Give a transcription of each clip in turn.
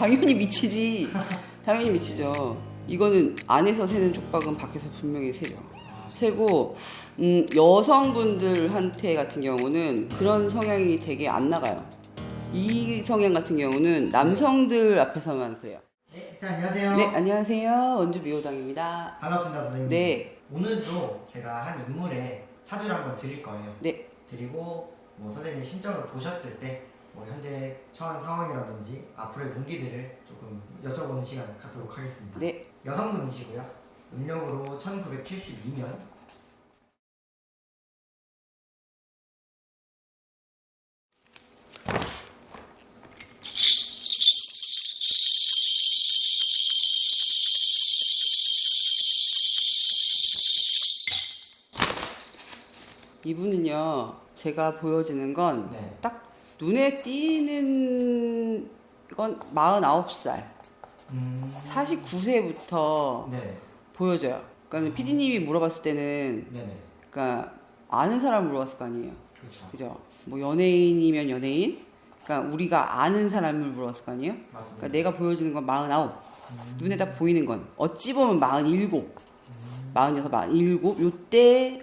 당연히 미치지. 당연히 미치죠. 이거는 안에서 새는 쪽박은 밖에서 분명히 새죠. 새고 여성분들한테 같은 경우는 그런 성향이 되게 안 나가요. 이 성향 같은 경우는 남성들 앞에서만 그래요. 네, 안녕하세요. 네, 안녕하세요. 원주 미호당입니다. 반갑습니다, 선생님. 네. 오늘도 제가 한 인물의 사주를 한번 드릴 거예요. 네. 드리고 뭐 선생님이 신청을 보셨을 때 뭐 현재 처한 상황이라든지 앞으로의 분기들을 조금 여쭤보는 시간 갖도록 하겠습니다. 네. 여성분이시고요. 음력으로 1972년. 이분은요, 제가 보여지는 건 네. 딱 눈에 띄는 건 49살. 49세부터 네. 보여져요. 그러니까 PD님이 물어봤을 때는, 네네. 그러니까 아는 사람 물어봤을 거 아니에요. 그렇죠. 그죠? 뭐 연예인이면 연예인? 그러니까 우리가 아는 사람을 물어봤을 거 아니에요? 맞습니다. 그러니까 내가 보여주는 건 49. 눈에 딱 보이는 건 어찌 보면 47. 46, 47. 요때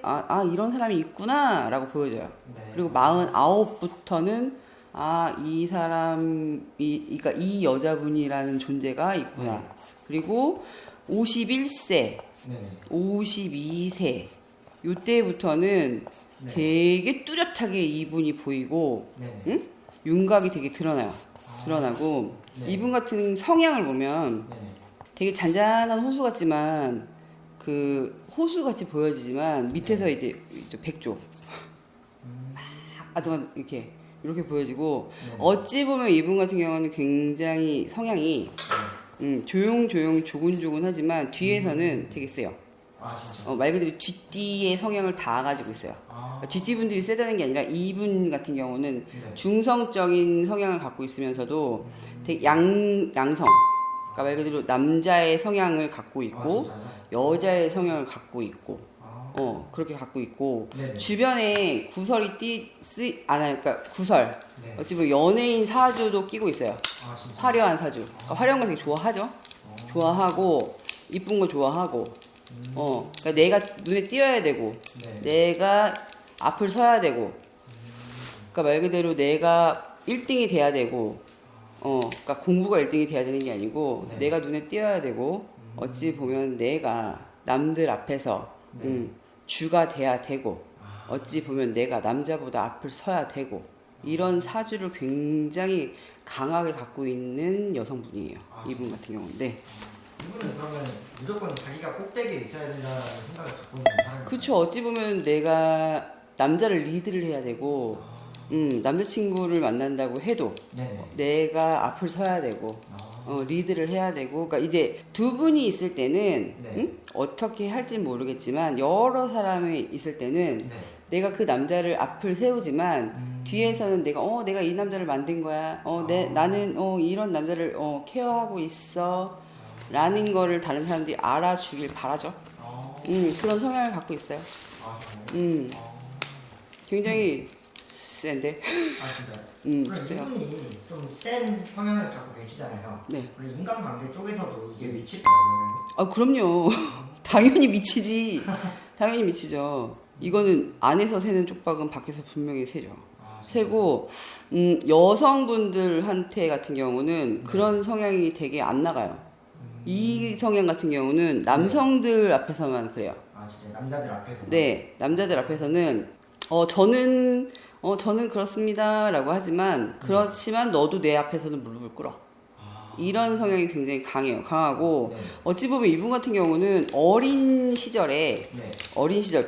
이런 사람이 있구나라고 보여져요. 네. 그리고 49부터는 이 사람이, 그러니까 이 여자분이라는 존재가 있구나. 네. 그리고 51세, 네네. 52세 요때부터는 네. 되게 뚜렷하게 이분이 보이고, 네네. 응? 윤곽이 되게 드러나요. 드러나고, 네. 이분 같은 성향을 보면 네네. 되게 잔잔한 호수 같지만, 그 호수 같이 보여지지만 밑에서 이제 백조 동안 이렇게 보여지고, 네. 어찌 보면 이분 같은 경우는 굉장히 성향이 조용조용 조곤조곤하지만 뒤에서는 되게 세요. 진짜. 말 그대로 쥐띠의 성향을 다 가지고 있어요. 쥐띠 분들이 세다는 게 아니라 이분 같은 경우는 네. 중성적인 성향을 갖고 있으면서도 되게 양성, 그러니까 말 그대로 남자의 성향을 갖고 있고 진짜요? 여자의 성향을 갖고 있고 그렇게 갖고 있고 네네. 주변에 구설이 않아요. 그러니까 구설, 네. 어찌 보면 연예인 사주도 끼고 있어요. 진짜. 화려한 사주. 그러니까 화려한 걸 되게 좋아하죠. 좋아하고 이쁜 거 좋아하고 그러니까 내가 눈에 띄어야 되고 네. 내가 앞을 서야 되고 그러니까 말 그대로 내가 1등이 돼야 되고 그러니까 공부가 1등이 돼야 되는 게 아니고 네. 내가 눈에 띄어야 되고 어찌 보면 내가 남들 앞에서 네. 주가 돼야 되고 어찌 보면 내가 남자보다 앞을 서야 되고 이런 사주를 굉장히 강하게 갖고 있는 여성분이에요. 이분 같은 경우는. 네. 이분은 그러면 무조건 자기가 꼭대기에 있어야 된다는 생각을 갖고 있는 사람이에요. 그쵸. 어찌 보면 내가 남자를 리드를 해야 되고 남자친구를 만난다고 해도 네네. 내가 앞을 서야 되고 리드를 해야 되고 그러니까 이제 두 분이 있을 때는 네. 어떻게 할지 모르겠지만 여러 사람이 있을 때는 네. 내가 그 남자를 앞을 세우지만 뒤에서는 내가 이 남자를 만든 거야. 나는 이런 남자를 케어하고 있어. 라는 거를 다른 사람들이 알아주길 바라죠. 그런 성향을 갖고 있어요. 정말요? 굉장히 센데. 진짜. 그럼 세요. 이분이 좀 센 성향을 갖고 계시잖아요. 네. 우리 인간관계 쪽에서도 이게 미칠까요? 그럼요. 당연히 미치지. 당연히 미치죠. 이거는 안에서 새는 쪽박은 밖에서 분명히 새죠. 새고 여성분들한테 같은 경우는 그런 성향이 되게 안 나가요. 이 성향 같은 경우는 남성들 앞에서만 그래요. 진짜 남자들 앞에서. 네, 남자들 앞에서는 저는 그렇습니다라고 하지만 그렇지만 너도 내 앞에서는 무릎을 꿇어. 이런 성향이 굉장히 강하고 네. 어찌 보면 이분 같은 경우는 어린 시절에 네. 어린 시절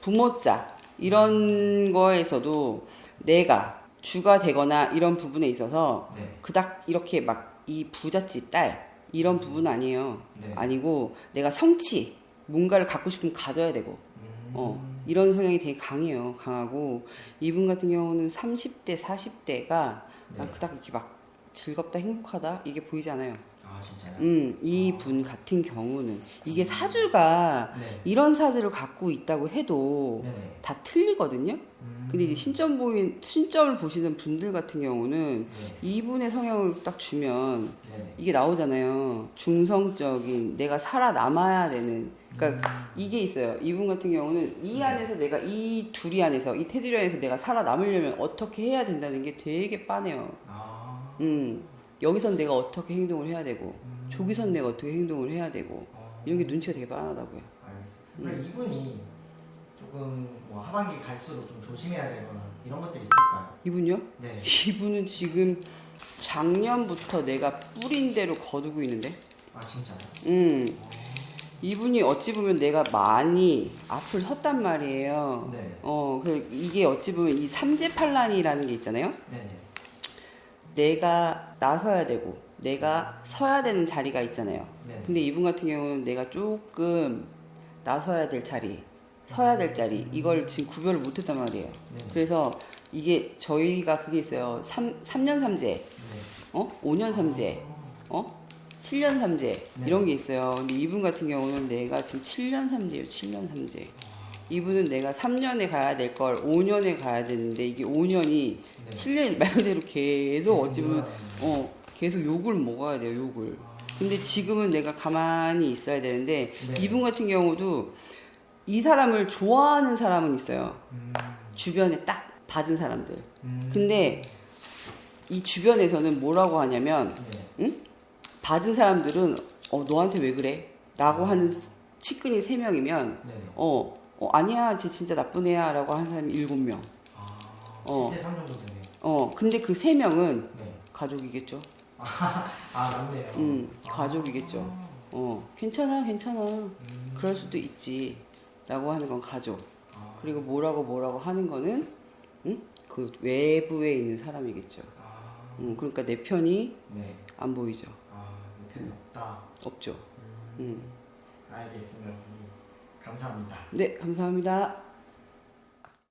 부모자 이런 거에서도 내가 주가 되거나 이런 부분에 있어서 네. 그닥 이렇게 막 이 부잣집 딸 이런 부분은 아니에요. 네. 아니고 내가 성취 뭔가를 갖고 싶으면 가져야 되고 이런 성향이 되게 강하고 이분 같은 경우는 30대 40대가 네. 그닥 이렇게 막 즐겁다 행복하다 이게 보이지 않아요. 진짜요? 이분 같은 경우는 이게 사주가 네. 이런 사주를 갖고 있다고 해도 네네. 다 틀리거든요. 근데 이제 신점을 보시는 분들 같은 경우는 네. 이분의 성향을 딱 주면 네네. 이게 나오잖아요. 중성적인 내가 살아남아야 되는. 그러니까 이게 있어요. 이분 같은 경우는 이 안에서 내가 이 둘이 안에서 이 테두리 안에서 내가 살아남으려면 어떻게 해야 된다는 게 되게 빠네요. 아. 여기선 내가 어떻게 행동을 해야 되고 저기선 내가 어떻게 행동을 해야 되고 이런 게 눈치가 되게 빤하다고요. 알겠습니다. 그럼 이분이 조금 뭐 하반기 갈수록 좀 조심해야 되거나 이런 것들이 있을까요? 이분요? 네. 이분은 지금 작년부터 내가 뿌린 대로 거두고 있는데. 아 진짜요? 이분이 어찌 보면 내가 많이 앞을 섰단 말이에요. 네. 이게 어찌 보면 이 삼재팔란이라는 게 있잖아요. 네네. 내가 나서야 되고 내가 서야 되는 자리가 있잖아요. 네. 근데 이분 같은 경우는 내가 조금 나서야 될 자리, 서야 될 자리 이걸 지금 구별을 못했단 말이에요. 네. 그래서 이게 저희가 그게 있어요. 3년 삼재, 네. 5년 삼재, 7년 삼재 네. 이런 게 있어요. 근데 이분 같은 경우는 내가 지금 7년 삼재예요. 7년 삼재. 이분은 내가 3년에 가야 될 걸 5년에 가야 되는데 이게 5년이 네. 7년이 말 그대로 계속 어찌 보면 계속 욕을 먹어야 돼요. 욕을. 근데 지금은 내가 가만히 있어야 되는데 네. 이분 같은 경우도 이 사람을 좋아하는 사람은 있어요. 주변에 딱 받은 사람들. 근데 이 주변에서는 뭐라고 하냐면 네. 받은 사람들은 너한테 왜 그래? 라고 하는 측근이 3명이면 네네. 아니야 쟤 진짜 나쁜 애야 라고 하는 사람이 7명. 아. 어. 10대 3 정도 되네요. 근데 그 3명은 네. 가족이겠죠. 아 맞네요. 가족이겠죠. 괜찮아 그럴 수도 있지 라고 하는 건 가족. 아. 그리고 뭐라고 하는 거는 그 외부에 있는 사람이겠죠. 아. 그러니까 내 편이 네. 안 보이죠. 내 편이 없다. 없죠. 알겠습니다. 선생님. 감사합니다. 네, 감사합니다.